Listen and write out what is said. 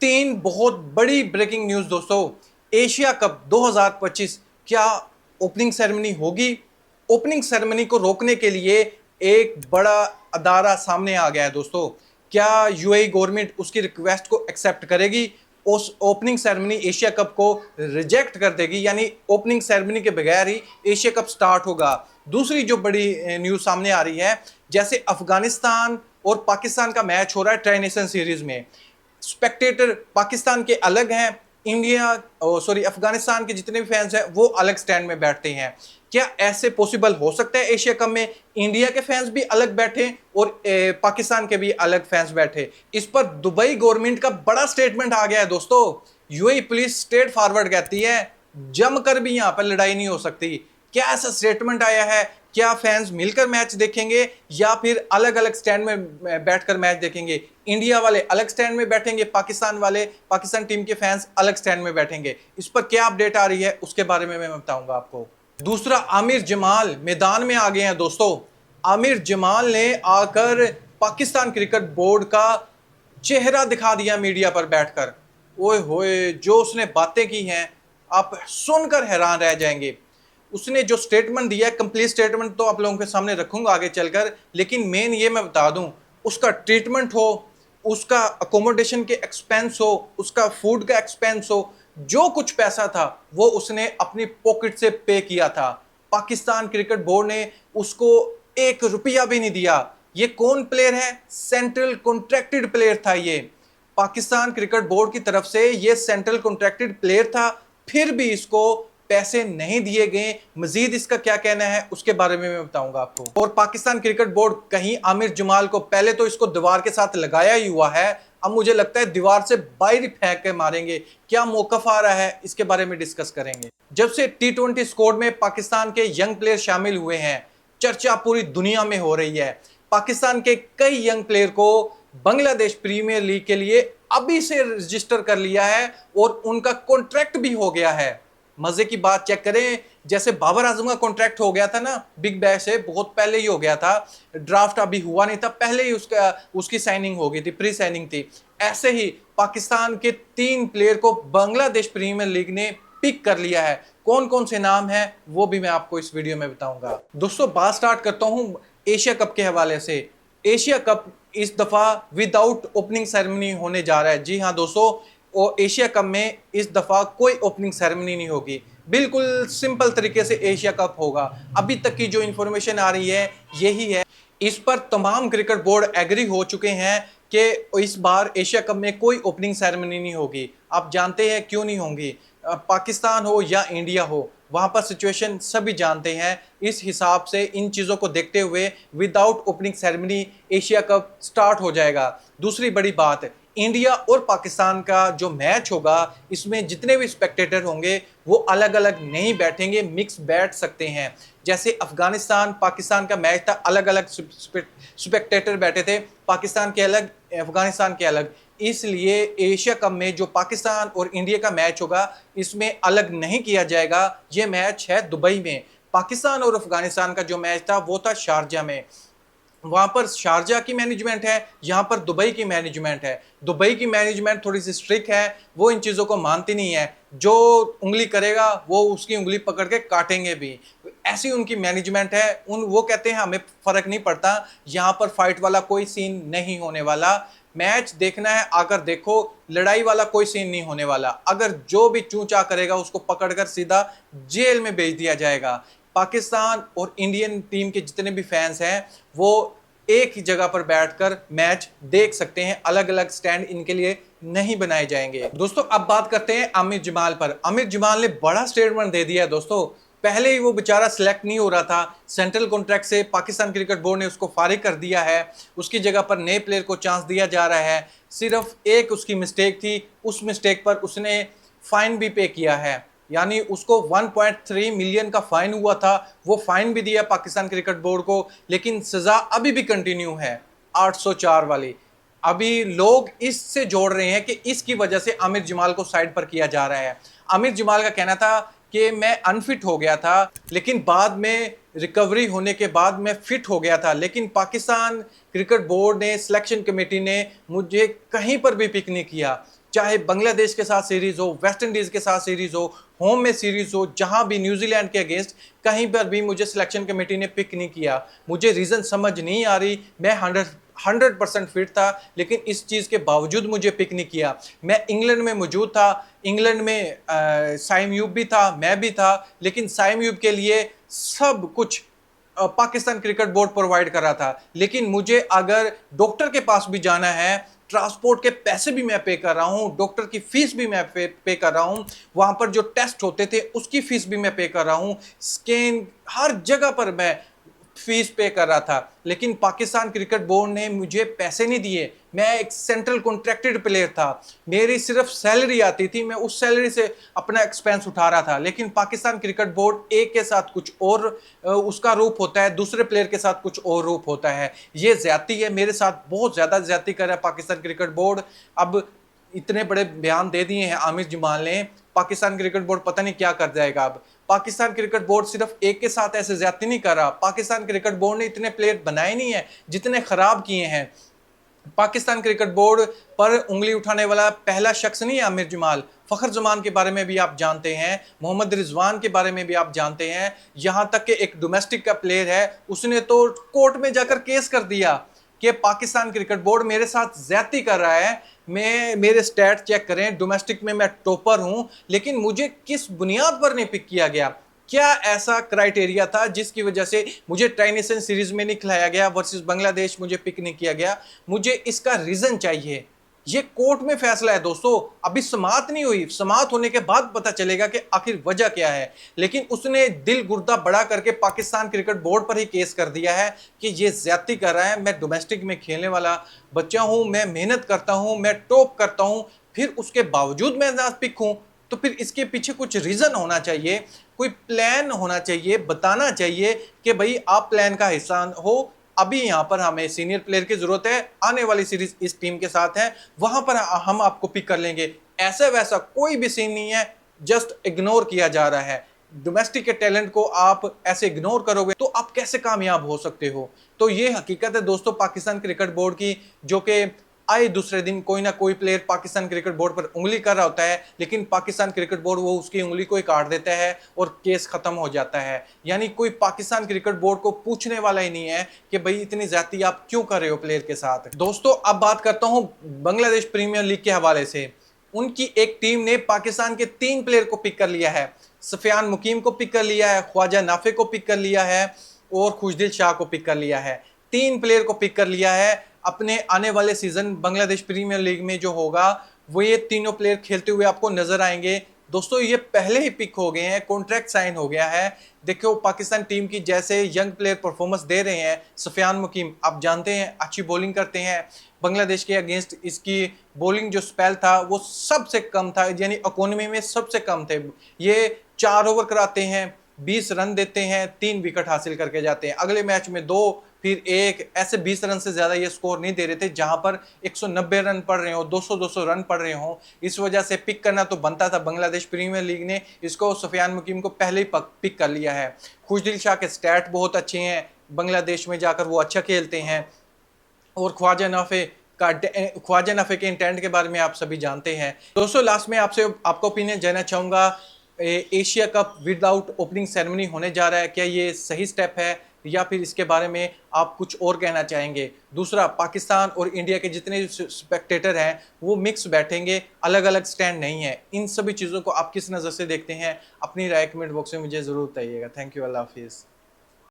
तीन बहुत बड़ी ब्रेकिंग न्यूज दोस्तों। एशिया कप 2025 क्या ओपनिंग सेरेमनी होगी? ओपनिंग सेरेमनी को रोकने के लिए एक बड़ा अदारा सामने आ गया है दोस्तों। क्या यूएई गवर्नमेंट उसकी रिक्वेस्ट को एक्सेप्ट करेगी? उस ओपनिंग सेरेमनी एशिया कप को रिजेक्ट कर देगी, यानी ओपनिंग सेरेमनी के बगैर ही एशिया कप स्टार्ट होगा। दूसरी जो बड़ी न्यूज सामने आ रही है, जैसे अफगानिस्तान और पाकिस्तान का मैच हो रहा है ट्राई नेशन सीरीज में, स्पेक्टेटर पाकिस्तान के अलग हैं, अफगानिस्तान के जितने भी फैंस हैं वो अलग स्टैंड में बैठते हैं। क्या ऐसे पॉसिबल हो सकता है एशिया कप में इंडिया के फैंस भी अलग बैठे और पाकिस्तान के भी अलग फैंस बैठे? इस पर दुबई गवर्नमेंट का बड़ा स्टेटमेंट आ गया है दोस्तों। यूएई पुलिस स्ट्रेट फॉरवर्ड कहती है जमकर भी यहां पर लड़ाई नहीं हो सकती। क्या ऐसा स्टेटमेंट आया है? क्या फैंस मिलकर मैच देखेंगे या फिर अलग अलग स्टैंड में बैठकर मैच देखेंगे? इंडिया वाले अलग स्टैंड में बैठेंगे, पाकिस्तान टीम के फैंस अलग स्टैंड में बैठेंगे। इस पर क्या अपडेट आ रही है उसके बारे में मैं बताऊंगा आपको। दूसरा, आमिर जमाल मैदान में आ गए हैं दोस्तों। आमिर जमाल ने आकर पाकिस्तान क्रिकेट बोर्ड का चेहरा दिखा दिया मीडिया पर बैठकर। ओए होए, जो उसने बातें की हैं आप सुनकर हैरान रह जाएंगे। उसने जो स्टेटमेंट दिया है, कंप्लीट स्टेटमेंट तो आप लोगों के सामने रखूंगा आगे चलकर, लेकिन मेन ये मैं बता दूं, उसका ट्रीटमेंट हो, उसका अकोमोडेशन के एक्सपेंस हो, उसका फूड का एक्सपेंस हो, जो कुछ पैसा था वो उसने अपनी पॉकेट से पे किया था। पाकिस्तान क्रिकेट बोर्ड ने उसको 1 रुपया भी नहीं दिया। ये कौन प्लेयर है? सेंट्रल कॉन्ट्रैक्टेड प्लेयर था ये। पाकिस्तान क्रिकेट बोर्ड की तरफ से ये सेंट्रल कॉन्ट्रैक्टेड प्लेयर था, फिर भी इसको पैसे नहीं दिए गए। मजीद इसका क्या कहना है उसके बारे में मैं बताऊंगा आपको। और पाकिस्तान क्रिकेट बोर्ड कहीं आमिर जमाल को, पहले तो इसको दीवार के साथ लगाया ही हुआ है, अब मुझे लगता है दीवार से बाहर फेंक के मारेंगे। क्या मौकफ आ रहा है इसके बारे में डिस्कस करेंगे। जब से T20 स्क्वाड में पाकिस्तान के यंग प्लेयर शामिल हुए हैं, चर्चा पूरी दुनिया में हो रही है। पाकिस्तान के कई यंग प्लेयर को बांग्लादेश प्रीमियर लीग के लिए अभी से रजिस्टर कर लिया है और उनका कॉन्ट्रैक्ट भी हो गया है। मजे की बात चेक करें, जैसे बाबर आजम का कॉन्ट्रैक्ट हो गया था ना बिग बैश से, बहुत पहले ही हो गया था, ड्राफ्ट अभी हुआ नहीं था, पहले ही उसकी साइनिंग हो गई थी, प्री साइनिंग थी। ऐसे ही पाकिस्तान के 3 प्लेयर को बांग्लादेश प्रीमियर लीग ने पिक कर लिया है। कौन कौन से नाम है वो भी मैं आपको इस वीडियो में बताऊंगा। दोस्तों, बात स्टार्ट करता हूं एशिया कप के हवाले से। एशिया कप इस दफा विदाउट ओपनिंग सेरेमनी होने जा रहा है। जी हाँ दोस्तों, और एशिया कप में इस दफा कोई ओपनिंग सेरेमनी नहीं होगी। बिल्कुल सिंपल तरीके से एशिया कप होगा। अभी तक की जो इंफॉर्मेशन आ रही है यही है। इस पर तमाम क्रिकेट बोर्ड एग्री हो चुके हैं कि इस बार एशिया कप में कोई ओपनिंग सेरेमनी नहीं होगी। आप जानते हैं क्यों नहीं होंगी। पाकिस्तान हो या इंडिया हो, वहां पर सिचुएशन सभी जानते हैं। इस हिसाब से इन चीज़ों को देखते हुए without opening ceremony Asia cup start हो जाएगा। दूसरी बड़ी बात, इंडिया और पाकिस्तान का जो मैच होगा, इसमें जितने भी स्पेक्टेटर होंगे वो अलग अलग नहीं बैठेंगे, मिक्स बैठ सकते हैं। जैसे अफगानिस्तान पाकिस्तान का मैच था, अलग अलग स्पेक्टेटर बैठे थे, पाकिस्तान के अलग, अफगानिस्तान के अलग। इसलिए एशिया कप में जो पाकिस्तान और इंडिया का मैच होगा इसमें अलग नहीं किया जाएगा। ये मैच है दुबई में। पाकिस्तान और अफगानिस्तान का जो मैच था वो था शारजा में। वहां पर शारजा की मैनेजमेंट है, यहाँ पर दुबई की मैनेजमेंट है। दुबई की मैनेजमेंट थोड़ी सी स्ट्रिक्ट है, वो इन चीज़ों को मानती नहीं है। जो उंगली करेगा वो उसकी उंगली पकड़ के काटेंगे भी, ऐसी उनकी मैनेजमेंट है। वो कहते हैं हमें फर्क नहीं पड़ता, यहाँ पर फाइट वाला कोई सीन नहीं होने वाला। मैच देखना है आकर देखो, लड़ाई वाला कोई सीन नहीं होने वाला। अगर जो भी चूचा करेगा उसको पकड़कर सीधा जेल में भेज दिया जाएगा। पाकिस्तान और इंडियन टीम के जितने भी फैंस हैं वो एक ही जगह पर बैठकर मैच देख सकते हैं, अलग अलग स्टैंड इनके लिए नहीं बनाए जाएंगे। दोस्तों, अब बात करते हैं आमिर जमाल पर। आमिर जमाल ने बड़ा स्टेटमेंट दे दिया है दोस्तों। पहले ही वो बेचारा सिलेक्ट नहीं हो रहा था, सेंट्रल कॉन्ट्रैक्ट से पाकिस्तान क्रिकेट बोर्ड ने उसको फारिग कर दिया है, उसकी जगह पर नए प्लेयर को चांस दिया जा रहा है। सिर्फ एक उसकी मिस्टेक थी, उस मिस्टेक पर उसने फाइन भी पे किया है, यानी उसको 1.3 मिलियन का फाइन हुआ था, वो फाइन भी दिया पाकिस्तान क्रिकेट बोर्ड को, लेकिन सजा अभी भी कंटिन्यू है 804 वाली। अभी लोग इससे जोड़ रहे हैं कि इसकी वजह से आमिर जमाल को साइड पर किया जा रहा है। आमिर जमाल का कहना था कि मैं अनफिट हो गया था, लेकिन बाद में रिकवरी होने के बाद मैं फिट हो गया था, लेकिन पाकिस्तान क्रिकेट बोर्ड ने, सिलेक्शन कमेटी ने मुझे कहीं पर भी पिक नहीं किया। चाहे बांग्लादेश के साथ सीरीज हो, वेस्ट इंडीज के साथ सीरीज हो, होम में सीरीज हो, जहां भी न्यूजीलैंड के अगेंस्ट कहीं पर भी मुझे सिलेक्शन कमेटी ने पिक नहीं किया। मुझे रीजन समझ नहीं आ रही। मैं 100% फिट था, लेकिन इस चीज़ के बावजूद मुझे पिक नहीं किया। मैं इंग्लैंड में मौजूद था, इंग्लैंड में साइम यूब भी था, मैं भी था, लेकिन साइम यूब के लिए सब कुछ पाकिस्तान क्रिकेट बोर्ड प्रोवाइड कर रहा था। लेकिन मुझे अगर डॉक्टर के पास भी जाना है, ट्रांसपोर्ट के पैसे भी मैं पे कर रहा हूं, डॉक्टर की फीस भी मैं पे कर रहा हूं, वहां पर जो टेस्ट होते थे उसकी फीस भी मैं पे कर रहा हूं, स्कैन हर जगह पर मैं फीस पे कर रहा था, लेकिन पाकिस्तान क्रिकेट बोर्ड ने मुझे पैसे नहीं दिए। मैं एक सेंट्रल कॉन्ट्रैक्टेड प्लेयर था, मेरी सिर्फ सैलरी आती थी, मैं उस सैलरी से अपना एक्सपेंस उठा रहा था। लेकिन पाकिस्तान क्रिकेट बोर्ड एक के साथ कुछ और उसका रूप होता है, दूसरे प्लेयर के साथ कुछ और रूप होता है। ये ज्यादती है, मेरे साथ बहुत ज्यादा ज्यादती कर रहा है पाकिस्तान क्रिकेट बोर्ड। अब इतने बड़े बयान दे दिए हैं आमिर जमाल ने, पाकिस्तान क्रिकेट बोर्ड पता नहीं क्या कर जाएगा। अब पाकिस्तान क्रिकेट बोर्ड सिर्फ एक के साथ ऐसे ज्यादती नहीं कर रहा, पाकिस्तान क्रिकेट बोर्ड ने इतने प्लेयर बनाए नहीं है जितने खराब किए हैं। पाकिस्तान क्रिकेट बोर्ड पर उंगली उठाने वाला पहला शख्स नहीं है आमिर जमाल। फखर जमान के बारे में भी आप जानते हैं, मोहम्मद रिजवान के बारे में भी आप जानते हैं, यहां तक कि एक डोमेस्टिक का प्लेयर है, उसने तो कोर्ट में जाकर केस कर दिया कि पाकिस्तान क्रिकेट बोर्ड मेरे साथ ज्यादती कर रहा है। मैं मेरे स्टैट चेक करें, डोमेस्टिक में मैं टॉपर हूं, लेकिन मुझे किस बुनियाद पर नहीं पिक किया गया? क्या ऐसा क्राइटेरिया था जिसकी वजह से मुझे ट्राई नेशन सीरीज में नहीं खिलाया गया, वर्सेस बांग्लादेश मुझे पिक नहीं किया गया? मुझे इसका रीजन चाहिए। ये कोर्ट में फैसला है दोस्तों, अभी समाअत नहीं हुई, समाअत होने के बाद पता चलेगा कि आखिर वजह क्या है। लेकिन उसने दिल गुर्दा बड़ा करके पाकिस्तान क्रिकेट बोर्ड पर ही केस कर दिया है कि ये ज्यादती कर रहा है। मैं डोमेस्टिक में खेलने वाला बच्चा हूं, मैं मेहनत करता हूं, मैं टॉप करता हूं, फिर उसके बावजूद मैं ना पिक हूं, तो फिर इसके पीछे कुछ रीजन होना चाहिए, कोई प्लान होना चाहिए, बताना चाहिए कि भाई आप प्लान का हिस्सा हो। अभी यहां पर हमें सीनियर प्लेयर की जरूरत है, आने वाली सीरीज इस टीम के साथ है, वहां पर हम आपको पिक कर लेंगे। ऐसा वैसा कोई भी सीन नहीं है, जस्ट इग्नोर किया जा रहा है। डोमेस्टिक के टैलेंट को आप ऐसे इग्नोर करोगे तो आप कैसे कामयाब हो सकते हो? तो ये हकीकत है दोस्तों पाकिस्तान क्रिकेट बोर्ड की, जो कि आए दूसरे दिन कोई ना कोई प्लेयर पाकिस्तान क्रिकेट बोर्ड पर उंगली कर रहा होता है, लेकिन पाकिस्तान क्रिकेट बोर्ड वो उसकी उंगली को ही काट देता है और केस खत्म हो जाता है। यानी कोई पाकिस्तान क्रिकेट बोर्ड को पूछने वाला ही नहीं है कि भाई इतनी ज्यादती आप क्यों कर रहे हो प्लेयर के साथ। दोस्तों अब बात करता हूं बांग्लादेश प्रीमियर लीग के हवाले से। उनकी एक टीम ने पाकिस्तान के 3 प्लेयर को पिक कर लिया है। सफियान मुकीम को पिक कर लिया है, ख्वाजा नाफे को पिक कर लिया है और खुशदिल शाह को पिक कर लिया है। 3 प्लेयर को पिक कर लिया है। अपने आने वाले सीजन बांग्लादेश प्रीमियर लीग में जो होगा वो ये तीनों प्लेयर खेलते हुए आपको नजर आएंगे। दोस्तों ये पहले ही पिक हो गए हैं, कॉन्ट्रैक्ट साइन हो गया है। देखो पाकिस्तान टीम की जैसे यंग प्लेयर परफॉर्मेंस दे रहे हैं। सफियान मुकीम आप जानते हैं अच्छी बॉलिंग करते हैं, बांग्लादेश के अगेंस्ट इसकी बॉलिंग जो स्पेल था वो सबसे कम था, यानी इकोनॉमी में सबसे कम थे। ये 4 ओवर कराते हैं, 20 रन देते हैं, 3 विकेट हासिल करके जाते हैं। अगले मैच में 2 फिर 1, ऐसे 20 रन से ज्यादा ये स्कोर नहीं दे रहे थे, जहां पर 190 रन पड़ रहे हो, 200 रन पड़ रहे हो। इस वजह से पिक करना तो बनता था, बांग्लादेश प्रीमियर लीग ने इसको सफियान मुकीम को पहले ही पिक कर लिया है। खुशदिल शाह के स्टैट बहुत अच्छे हैं, बांग्लादेश में जाकर वो अच्छा खेलते हैं। और ख्वाजा नाफे के इंटेंट के बारे में आप सभी जानते हैं। दोस्तों लास्ट में आपसे आपका ओपिनियन जानना चाहूँगा, Asia cup without opening ceremony होने जा रहा है, क्या ये सही स्टेप है या फिर इसके बारे में आप कुछ और कहना चाहेंगे? दूसरा, पाकिस्तान और इंडिया के जितने स्पेक्टेटर हैं वो मिक्स बैठेंगे, अलग अलग स्टैंड नहीं है। इन सभी चीज़ों को आप किस नज़र से देखते हैं? अपनी राय कमेंट बॉक्स में मुझे ज़रूर बताइएगा। थैंक यू, अल्लाह हाफिज़।